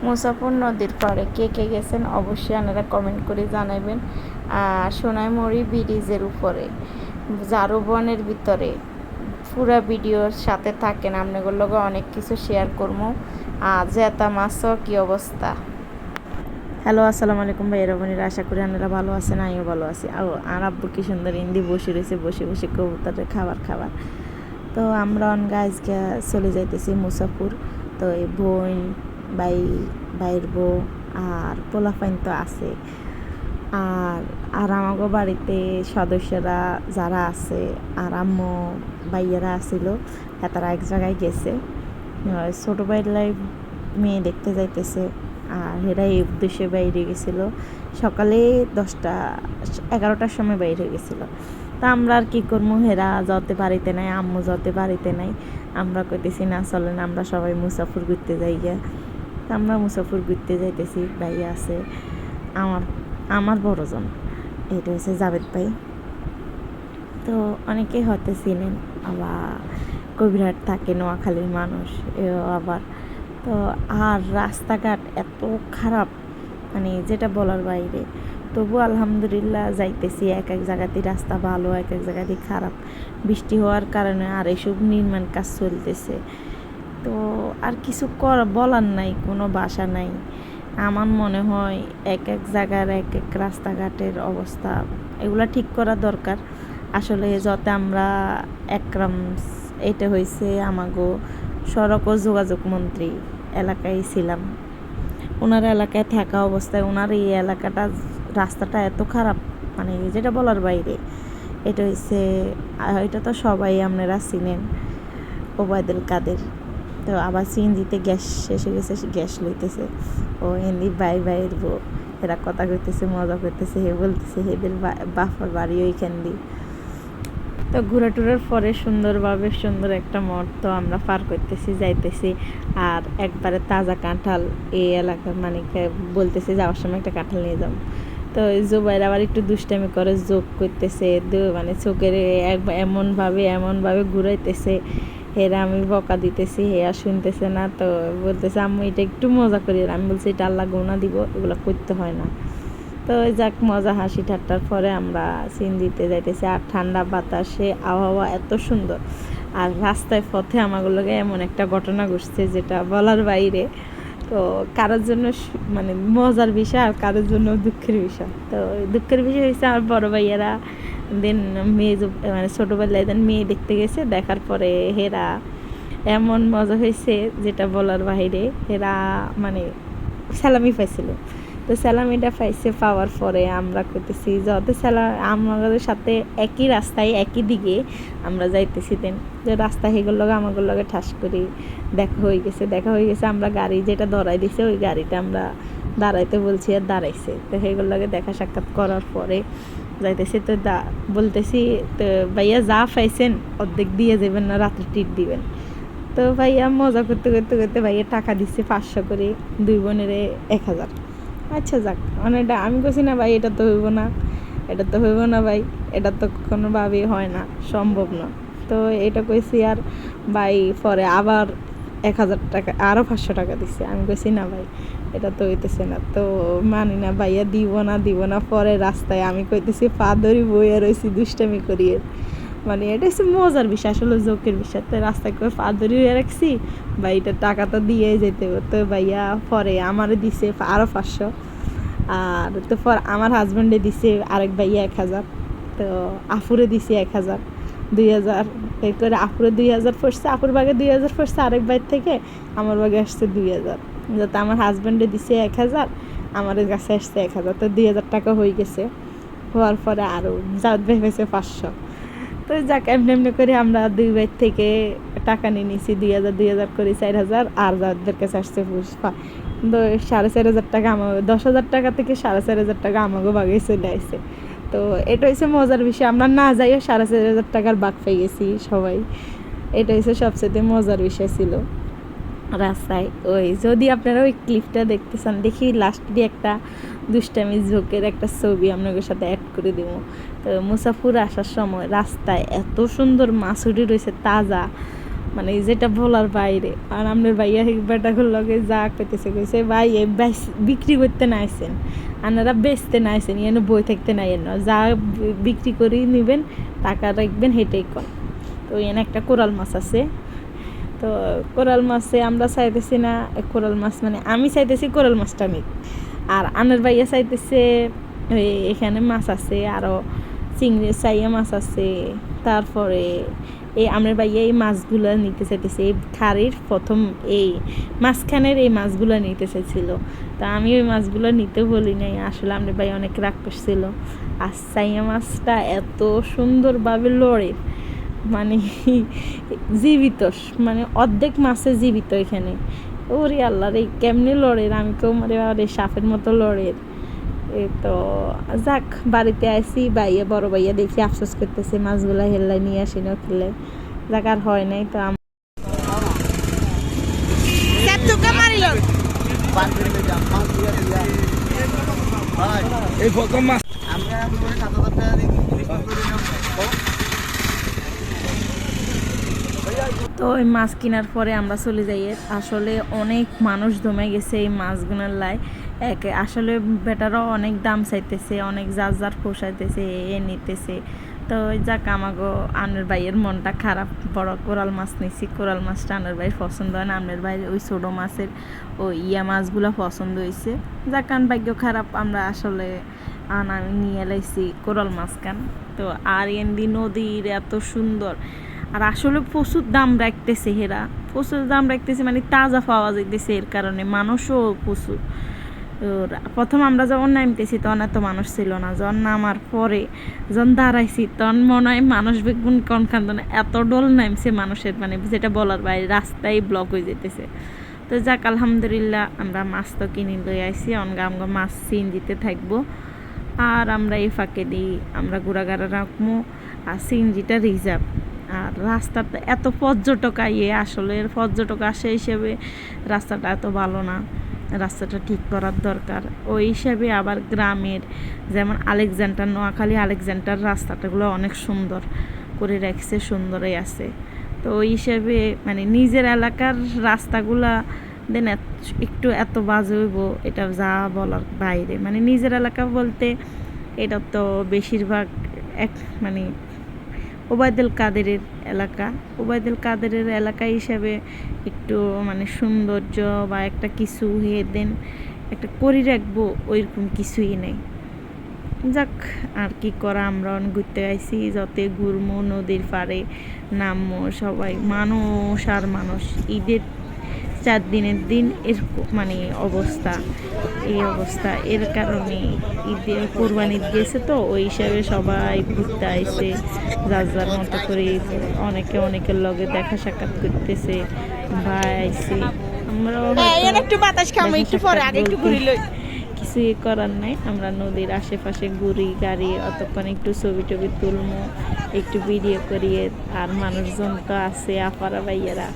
মুসাফর নদীর পাড়ে কে কে গেছেন অবশ্যই আপনারা কমেন্ট করে জানাবেন। আর সোনাইমুড়ি ব্রিজের উপরে জারু বনের ভিতরে পুরা ভিডিওর সাথে থাকেন, আপনাদের লগে অনেক কিছু শেয়ার করবো। আর জেতা মাছও কি অবস্থা। হ্যালো, আসসালামু আলাইকুম ভাই বোনেরা, আশা করি আপনারা ভালো আছেন, আমিও ভালো আছি। আর আব্বু কি সুন্দর ইন্দি বসে রয়েছে, বসে বসে কবুতরের খাবার। তো আমরা আজকে চলে যাইতেছি মুসাফুর। তো এই বোন বাইর বউ আর পোলাপাইন তো আছে। আর আর আমাগো বাড়িতে সদস্যরা যারা আছে আর আম্মু ভাইয়েরা আসিল, তারা এক জায়গায় গেছে ছোটো বাইর মেয়ে দেখতে যাইতেছে। আর এরা এই উদ্দেশ্যে বাইরে গেছিলো, সকালে 10টা-11টার সময় বাইরে গেছিলো। তা আমরা আর কী করবো, হেরা যতে বাড়িতে নাই, আম্মু যতে বাড়িতে নাই। আমরা কইতেছি না চলেন আমরা সবাই মুসাফুর ঘুরতে যাই গিয়া। তা আমরা মুসাফুর ঘুরতে যাইতেছি। ভাইয়া আছে আমার বড়জন, এটা হচ্ছে জাভেদ ভাই। তো অনেকেই হয়তো চিনেন, আবার কবিরহাট থাকে, নোয়াখালীর মানুষ এও আবার। তো আর রাস্তাঘাট এত খারাপ, মানে যেটা বলার বাইরে। তবু আলহামদুলিল্লাহ যাইতেছি, এক এক জায়গাতেই রাস্তা ভালো, এক এক জায়গাতেই খারাপ। বৃষ্টি হওয়ার কারণে আর এইসব নির্মাণ কাজ চলতেছে। তো আর কিছু বলার নাই, কোনো বাসা নাই। আমার মনে হয় এক এক জায়গার এক এক রাস্তাঘাটের অবস্থা এগুলা ঠিক করা দরকার। আসলে যাতে আমরা একরাম, এটা হয়েছে আমাগো সড়ক ও যোগাযোগ মন্ত্রী এলাকায় ছিলাম, ওনার এলাকায় থাকা অবস্থায় ওনার এই এলাকাটা রাস্তাটা এত খারাপ, মানে যেটা বলার বাইরে। এটা তো সবাই আপনারা চিনেন, ওবায়দুল কাদের। তো আবার সিএনজিতে গ্যাস শেষ হয়ে গেছে, গ্যাস লইতেছে। ও এমনি বাইর বউ, এরা কথা কইতেছে, মজা করতেছে। হে বলতেছে এদের বাপার বাড়ি ওইখান দিয়ে। তো ঘোরা টুরার পরে সুন্দর একটা মঠ তো আমরা পার করতেছি, যাইতেছি। আর একবারে তাজা কাঁঠাল এই এলাকার মানে বলতেছে যাওয়ার সময় একটা কাঁঠাল নিয়ে যাবো। তো জুবাইর আবার একটু দুষ্টামি করে যোগ করতেছে, মানে চোখের এমনভাবে ঘুরাইতেছে। হেরা আমি বকা দিতেছি, হেরা শুনতেছে না। তো বলতেছে আম্মু এটা একটু মজা করি। আমি বলছি এটা আল্লাহ গোনা দিব, এগুলো করতে হয় না। তো যাক, মজা হাসি ঠাট্টার পরে আমরা সিন্দিতে যাইতেছি। আর ঠান্ডা বাতাসে আবহাওয়া এত সুন্দর। আর রাস্তায় পথে আমাগুলোকে এমন একটা ঘটনা ঘটছে যেটা বলার বাইরে। তো কারোর জন্য মানে মজার বিষয়, আর কারোর জন্য দুঃখের বিষয়। তো দুঃখের বিষয় হয়েছে আমার বড় ভাইয়েরা মেয়ে, মানে ছোটোবেলায় মেয়ে দেখতে গেছে। দেখার পরে হেরা এমন মজা হয়েছে যেটা বলার বাইরে। হেরা মানে সালামি পাইছিল। তো স্যালামিটা পাওয়ার পরে আমরা করতেছি যত আমাদের সাথে একই রাস্তায় একই দিকে আমরা যাইতেছি। দেন যে রাস্তা হেগুলো আমাগুলো লগে ঠাস করি দেখা হয়ে গেছে। আমরা গাড়ি যেটা ধরাই দিছে ওই গাড়িটা আমরা দাঁড়াইতে বলছি, আর দাঁড়াইছে। তো হেগুলো লগে দেখা সাক্ষাৎ করার পরে যাইতেছি। তো বলতেছি তো ভাইয়া যা পাইছেন অর্ধেক দিয়ে যাবেন না, রাত্রে টিট দিবেন। তো ভাইয়া মজা করতে ভাইয়া টাকা দিচ্ছে 500 করে, 2 বোনের 1000। আচ্ছা যাক, মানে এটা আমি বলছি না ভাই এটা তো হইব না ভাই, এটা তো কোনোভাবেই হয় না, সম্ভব না। তো এটা কইছি। আর ভাই পরে আবার 1000 টাকা, আরও 500 টাকা দিচ্ছে। আমি কইছি না ভাই এটা তো হইতেছে না, তো মানি না ভাইয়া, দিব না। পরে রাস্তায় আমি কইতেছি পা ধরি বইয়া রয়েছি দুষ্টামি করিয়ে, মানে এটা হচ্ছে মজার বিষয়, আসলে জোকের বিষয়। তো রাস্তায় করে পা ধরি হয়ে রাখছি, ভাইটা টাকা তো দিয়ে যেতে হবে। তো ভাইয়া পরে আমারে দিছে আরও 500। আর তো আমার হাজব্যান্ডে দিছে আরেক ভাইয়া 1000। তো আফুরে দিছে 1000, 2000 এই করে আপুরে 2000 পড়ছে, আপুর বাগে 2000 পড়ছে আরেক বাইর থেকে, আমার বাগে আসছে 2000। যাতে আমার হাজব্যান্ডে দিছে 1000, আমার কাছে আসছে 1000। তো 2000 টাকা হয়ে গেছে। হওয়ার পরে আরও জাত ভাই হয়েছে 500। তো যাক, এমনি করে আমরা 2 বাইর থেকে টাকা নিয়ে নিয়েছি 2000 করে 4000। আর যাদের কাছে আসছে পুষ্পা, তো 4500 টাকা আমার, 10,000 টাকা থেকে 4500 টাকা আমাকে বাগেই চলে আসছে। তো এটা হচ্ছে মজার বিষয়, আমরা না যাইও 4500 টাকার বাগ পেয়ে গেছি সবাই। এটা হচ্ছে সবচেয়ে মজার বিষয় ছিল রাস্তায়। যদি আপনারা ওই ক্লিপটা দেখতে চান, দেখি লাস্ট দিয়ে একটা দুষ্টামি ঝোঁকের একটা ছবি আপনাদের সাথে অ্যাড করে দেবো। তো মুসাফুর আসার সময় রাস্তায় এত সুন্দর মাছুরি রয়েছে তাজা, মানে যেটা বলার বাইরে। আর আপনার ভাইয়া বেটাগুলো লগে যা কইতেছে কইছে ভাই এই বিক্রি করতে না আইছেন, আপনারা বেচতে না আইছেন, এনে বই থাকতে নাই, এনে যা বিক্রি করে নেবেন টাকা রাখবেন হেঁটেই কর। তো এনে একটা কোরাল মাছ আছে, তো কোরাল মাছে আমরা চাইতেছি না, কোরাল মাছ মানে আমি চাইতেছি কোরাল মাছটা নিক, আর আনের ভাইয়া চাইতেছে এখানে মাছ আছে আরও চিংড়ি চাইয়া মাছ আছে। তারপরে এই আমের ভাইয়া এই মাছগুলো নিতে চাইতেছে, এই খাড়ির প্রথম এই মাঝখানের এই মাছগুলো নিতে চাইছিল। তা আমি ওই মাছগুলো নিতে বলি নাই, আসলে আমের ভাই অনেক রাগ করছিল। আর চাইয়া মাছটা এত সুন্দরভাবে লড়ে, মানে জীবিত, মানে অর্ধেক মাছে জীবিত এখানে। ওরে আল্লাহ রে কেমনি লড়ে, আমি কেউ মারে আরে সাপের মতো লড়ে। তো যাক বাড়িতে আসি, ভাইয়া বড় ভাইয়া দেখি আফসোস করতেছে মাছগুলা হেল্লাই নিয়ে আসি না খেলে, যাক আর হয় নাই। তো তো ওই মাছ কেনার পরে আমরা চলে যাই। আসলে অনেক মানুষ জমে গেছে এই মাছগুলোর লাই, আসলে বেটারাও অনেক দাম চাইতেছে, অনেক যার যার পোষাইতেছে এ নিতেছে। তো ওই যাক আমাগো আনের ভাইয়ের মনটা খারাপ, বড় কোরাল মাছ নিছি, কোরাল মাছটা আনের ভাইয়ের পছন্দ হয় না, আনের ভাইয়ের ওই ছোটো মাছের ওই মাছগুলো পছন্দ হয়েছে। যাক আন ভাগ্য খারাপ, আমরা আসলে আমি নিয়ে এলাইছি কোরাল মাছ কান। তো আর এন্দি নদীর এত সুন্দর, আর আসলে প্রচুর দাম রাখতেছে, হেরা প্রচুর দাম রাখতেছে, মানে তাজা পাওয়া যাইতেছে, এর কারণে মানুষও প্রচুর। প্রথম আমরা যখন নামতেছি তখন এত মানুষ ছিল না, যখন নামার পরে যখন দাঁড়াইছি তখন মনে হয় মানুষ বেগুন কনখান এত ডোল নামছে মানুষের, মানে যেটা বলার বাইরে, রাস্তায় ব্লক হয়ে যেতেছে। তো যাক আলহামদুলিল্লাহ আমরা মাছ তো কিনে লই আইসি, অনগা আমরা মাছ সিএনজিতে থাকবো, আর আমরা এই ফাঁকে দিই আমরা ঘোরাঘাড়া রাখবো, আর সিএনজিটা রিজার্ভ। আর রাস্তাটা এত পর্যটক আইয়ে, আসলে পর্যটক আসে হিসেবে রাস্তাটা এত ভালো না, রাস্তাটা ঠিক করার দরকার। ওই হিসাবে আবার গ্রামের যেমন আলেকজান্ডার, নোয়াখালী আলেকজান্ডার রাস্তাটাগুলো অনেক সুন্দর করে রাখছে, সুন্দরই আছে। তো ওই হিসাবে মানে নিজের এলাকার রাস্তাগুলা দেন একটু এত বাজে হইব, এটা যা বলার বাইরে। মানে নিজের এলাকা বলতে এটা তো বেশিরভাগ মানে ওবায়দুল কাদেরের এলাকা, ওবায়দুল কাদেরের এলাকা হিসাবে একটু মানে সৌন্দর্য বা একটা কিছু দেন একটা করে রাখবো ওইরকম কিছুই নেই। যাক আর কি করা, আমরা ঘুরতে আইছি, যতে ঘুরমো নদীর পাড়ে নামবো, সবাই মানুষ আর মানুষ। ঈদের 4 দিনের দিন এরকম মানে অবস্থা, এই অবস্থা, এর কারণে ঈদের কোরবানি গেছে তো ওই হিসাবে সবাই ঘুরতে আইছে যার যার মতো করে, অনেকের লগে দেখা সাক্ষাৎ করতেছে, ভাই আইছে, আমরাও একটু বাতাস খাবো, একটু পরে আগে একটু ঘুরি লই, কিছুই করার নাই। আমরা নদীর আশেপাশে ঘুরি, গাড়ি অতক্ষণ একটু ছবি টবি তুলবো, একটু ভিডিও করিয়ে। আর মানুষজন তো আছে আপারা ভাইয়ারা,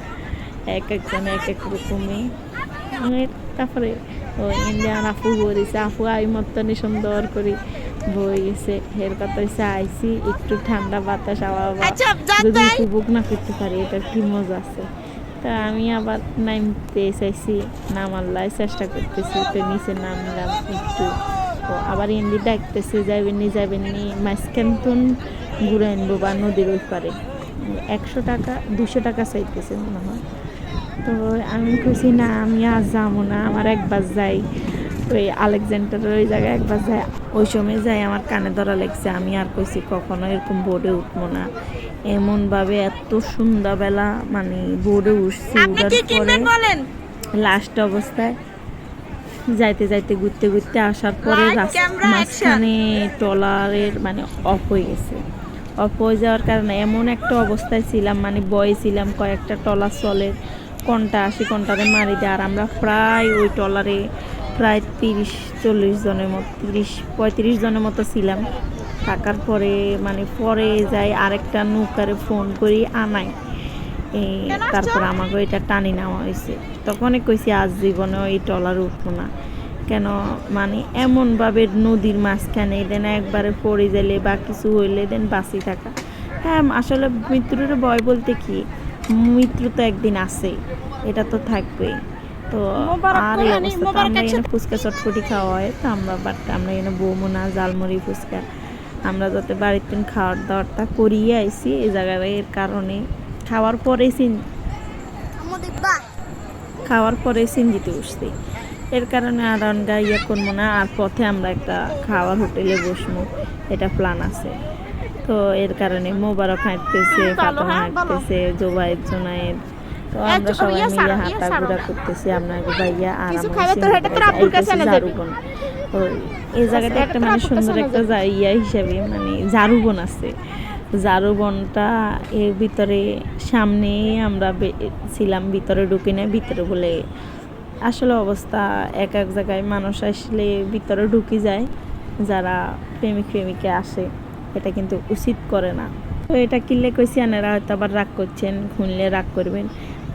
এক একজন এক এক রকমই। তারপরে ওই ইন্ডিয়ান আপু বলেছে, আপু আই মতনই সুন্দর করে বই গেছে, এর কথা হয়েছে আইসি একটু ঠান্ডা বাতাস আবার যদি উপভোগ না করতে পারি এটার কি মজা আছে। তা আমি আবার নামতে চাইছি, নামার চেষ্টা করতেছি, তো নিচে নামলাম একটু, তো আবার এমনি ডাকতেছে যাবেন নি মাঝখান তুন ঘুরে আনবো বা নদীর ওই পারে, 100 টাকা 200 টাকা চাইতেছে মনে হয়। তো আমি খুশি না, আমি আর যাবো না, আমার একবার যাই ওই আলেকজান্ডারের ওই জায়গায় একবার যাই, ওই সময় যাই আমার কানে ধরা লেগছে, আমি আর কইছি কখনো এরকম বোর্ডে উঠবো না। এমনভাবে এত সন্ধ্যাবেলা মানে বোর্ডে উঠছি, উঠার পরে লাস্ট অবস্থায় যাইতে যাইতে ঘুরতে ঘুরতে আসার পরে মাঝখানে ট্রলারের মানে অফ হয়ে গেছে, অফ হয়ে যাওয়ার কারণে এমন একটা অবস্থায় ছিলাম, মানে বয়ে ছিলাম কয়েকটা ট্রলার চলে, কোনটা 80 কোনটারে মারি দেয়। আর আমরা প্রায় ওই ট্রলারে প্রায় 30-40 জনের মতো, 30-35 জনের মতো ছিলাম। থাকার পরে মানে পরে যাই আরেকটা নৌকারে ফোন করি আনাই, তারপর আমাকে এটা টানি নেওয়া হয়েছে। তখনই কইছি আজ জীবনে ওই ট্রলার উঠবো না, কেন মানে এমনভাবে নদীর মাঝখানে দেন একবারে পড়ে গেলে বা কিছু হইলে দেন বাঁচি থাকা। হ্যাঁ আসলে মৃত্যুর ভয় বলতে কি, মৃত্যু তো একদিন আসেই, এটা তো থাকবেই। তো আর এই অবস্থা, তো আমরা এখানে ফুচকা চটপটি খাওয়া হয়, তো আমরা এখানে বৌমনা জালমুড়ি ফুচকা আমরা যাতে বাড়িতে খাওয়ার দাওয়ারটা করিয়ে আইছি এই জায়গায়। এর কারণে খাওয়ার পরে সিনজিতে উঠছি, এর কারণে আর অনগা ইয়ে করবো না। আর পথে আমরা একটা খাওয়ার হোটেলে বসবো, এটা প্ল্যান আছে। তো এর কারণে মোবারক হাঁটতেছে, ফাতেমা হাঁটতেছে, জোবায়ের জোনায়েদ, তো আমরা সবাই মিলে হাঁটা ঘোরা করতেছি। আমরা ভাইয়া আর জারুবন, তো এই জায়গাটা একটা মানে সুন্দর একটা ইয়া হিসাবে মানে জারুবন আছে। জারুবনটা এর ভিতরে সামনে আমরা ছিলাম, ভিতরে ঢুকি না। ভিতরে বলে আসলে অবস্থা এক এক জায়গায় মানুষ আসলে ভিতরে ঢুকি যায়, যারা প্রেমিকে আসে, এটা কিন্তু উচিত করে না। তো এটা কিনলে কইছি আনারা হয়তো আবার রাগ করছেন, শুনলে রাগ করবেন।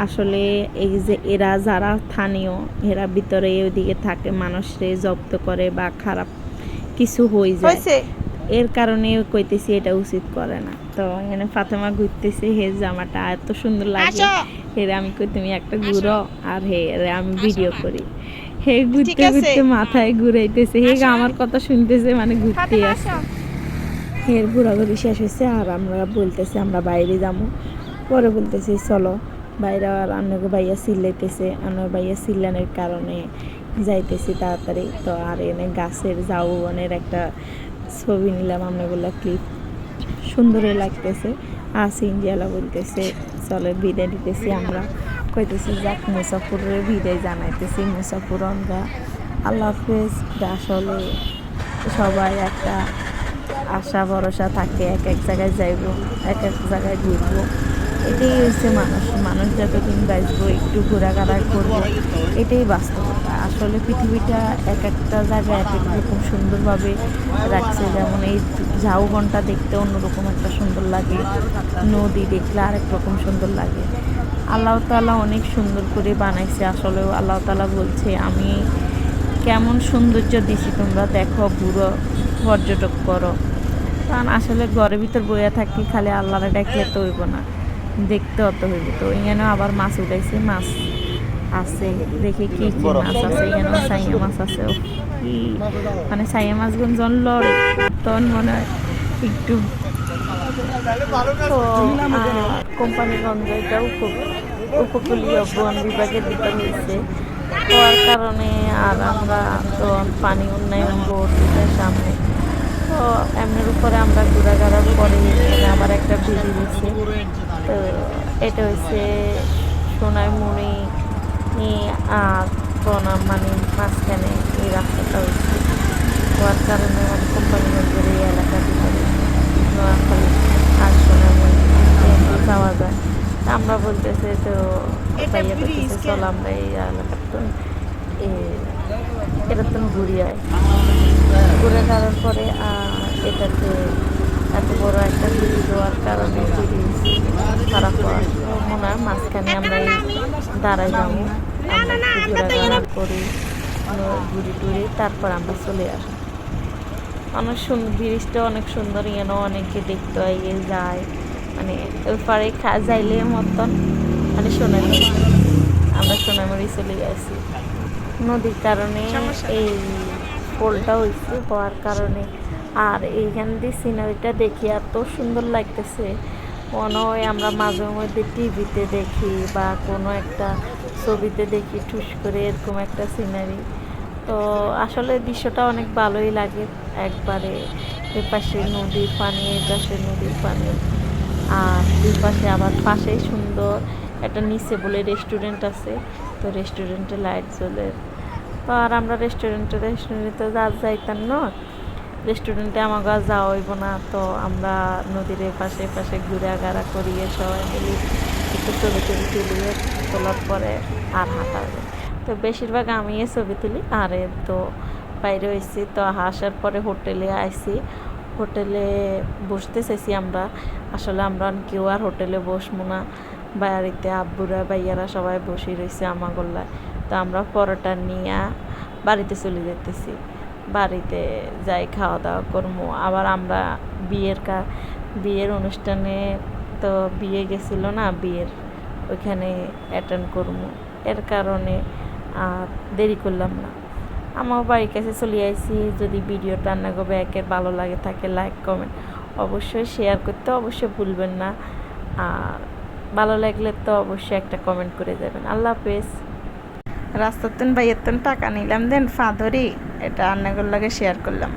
আসলে এই যে এরা যারা স্থানীয়, এরা ভিতরে ওইদিকে থাকে, মানুষরে জব্দ করে বা খারাপ কিছু হয়ে যায়, এর কারণে কইতেছি এটা উচিত করে না। তো এখানে ফাতেমা ঘুরতেছে, হে জামাটা এত সুন্দর লাগে, হেরে আমি কই তুমি একটা ঘুরো, আর হে আমি ভিডিও করি। হে ঘুরতে ঘুরতে মাথায় ঘুরাইতেছে, হে আমার কথা শুনতেছে, মানে ঘুরতে আসে। এর ঘোরাঘুরি শেষ হয়েছে, আর আমরা বলতেছি আমরা বাইরে যাবো। পরে বলতেছি চলো বাইরে, আর আপনাকে ভাইয়া চিল্লাইতেছে, আপনার ভাইয়া চিল্লানোর কারণে যাইতেছি তাড়াতাড়ি। তো আর এনে গাছের ঝাউবনের একটা ছবি নিলাম, আপনাগুলো ক্লিপ সুন্দরই লাগতেছে। আর সিনজিয়ালা বলতেছে চলে বিদায় দিতেছি, আমরা কইতেছি যাক মুসাফুরের বিদায় জানাইতেছি। মুসাফুর অনগা আল্লাহ হাফেজ। আসলে সবাই একটা আশা ভরসা থাকে, এক এক জায়গায় যাইব, এক এক জায়গায় ঘুরবো, এটাই হচ্ছে মানুষ যতদিন বাঁচবো একটু ঘোরাঘাড়া করবো, এটাই বাস্তবতা। আসলে পৃথিবীটা এক একটা জায়গায় এক এক রকম সুন্দরভাবে রাখছে। যেমন এই ঝাউবনটা দেখতে অন্যরকম একটা সুন্দর লাগে, নদী দেখলে আরেক রকম সুন্দর লাগে। আল্লাহ তাআলা অনেক সুন্দর করে বানাইছে। আসলেও আল্লাহ তাআলা বলছে আমি কেমন সৌন্দর্য দিছি, তোমরা দেখো, ঘুরো, পর্যটক করো। কারণ আসলে ঘরের ভিতর বইয়া থাকি খালি আল্লাহরে ডাকলে তো হইব না, দেখতে অত হইব। তো এখানেও আবার মাছ উঠাইছে, মাছ আছে, দেখি কি কি মাছ আছে। এখানেও সাইয়া মাছ আছে, কি মানে সাইয়া মাছগুলো জন লড়ে, তখন মনে হয় একটু। তো কোম্পানিগঞ্জ এটাও খুব উপকূলীয় বন বিভাগের ভিতর হয়েছে হওয়ার কারণে, আর আমরা তো পানি উন্নয়ন বোর্ড সামনে, তো এমনের উপরে আমরা ঘোরাঘাড়ার পরে এখানে আবার একটা ভিড়ি দিচ্ছে। তো এটা হচ্ছে সোনাইমুড়ি আর প্রণাম মানে মাঝখানে এই রাস্তাটা হচ্ছে হওয়ার কারণে মানে কোম্পানিগঞ্জের এই এলাকার ভিতরে নোয়াখালী আর সোনাইমুড়ি যাওয়া যায়। আমরা বলতেছে তো ভাইয়া করতেছে চল আমরা এই এলাকার তো এটা তো ঘুরি হয়, ঘুরে যাওয়ার পরে এটাতে এত বড় একটা ভিড়ি দেওয়ার কারণে ভিড়ি খারাপ হওয়ার মনে হয় মাঝখানে আমরা এই দাঁড়ায় যাবো, আমরা একটু ঘোরাঘোরা করি, ঘুরি টুরি, তারপর আমরা চলে আসি। অনেক সুন্দর ব্রিজটা, অনেক সুন্দর, এখানে অনেকে দেখতে হয় যায়, মানে ওই পাড়ে যাইলে মতন মানে সোনাইমুড়ি, আমরা সোনাইমুড়ি চলে আসি নদীর কারণে, এই পোলটা হয়েছে হওয়ার কারণে। আর এইখান দিয়ে সিনারিটা দেখি এত সুন্দর লাগতেছে, মনে হয় আমরা মাঝে মধ্যে টিভিতে দেখি বা কোনো একটা ছবিতে দেখি ঠুস করে এরকম একটা সিনারি। তো আসলে দৃশ্যটা অনেক ভালোই লাগে, একবারে এপাশে নদীর পানি, এপাশে নদীর পানি, আর দুই পাশে আবার পাশেই সুন্দর একটা নিচে বলে রেস্টুরেন্ট আছে, তো রেস্টুরেন্টে লাইট জ্বলে। তো আর আমরা রেস্টুরেন্টে তো যাইতাম না, রেস্টুরেন্টে আমাকে যাওয়া হইব না। তো আমরা নদীর পাশে পাশে ঘুরাঘাড়া করিয়ে সবাই মিলে একটু ছবি তুলিয়ে তোলার পরে আর হাঁটা হবে। তো বেশিরভাগ আমি ছবি তুলি, আর তো বাইরে হয়েছি। তো আসার পরে হোটেলে আইসি, হোটেলে বসতে চাইছি আমরা। আসলে আমরা কেউ আর হোটেলে বসবো না, বাড়িতে আব্বুরা ভাইয়ারা সবাই বসে রয়েছে আমার গল্লায়। তো আমরা পরোটা নিয়ে বাড়িতে চলে যেতেছি, বাড়িতে যাই খাওয়া দাওয়া করবো। আবার আমরা বিয়ের অনুষ্ঠানে, তো বিয়ে গেছিলো না, বিয়ের ওইখানে অ্যাটেন্ড করবো, এর কারণে আর দেরি করলাম না। আমার বাড়ির কাছে চলে আইসি। যদি ভিডিওটা আপনাকে ব্যাকের ভালো লাগে থাকে লাইক কমেন্ট অবশ্যই শেয়ার করতে অবশ্যই ভুলবেন না, আর ভালো লাগলে তো অবশ্যই একটা কমেন্ট করে যাবেন। আল্লাহ হাফেজ। রাস্তার ভাইয়ের টাকা নিলাম, দেন ফাদরি এটা আপনাদের লাগে শেয়ার করলাম।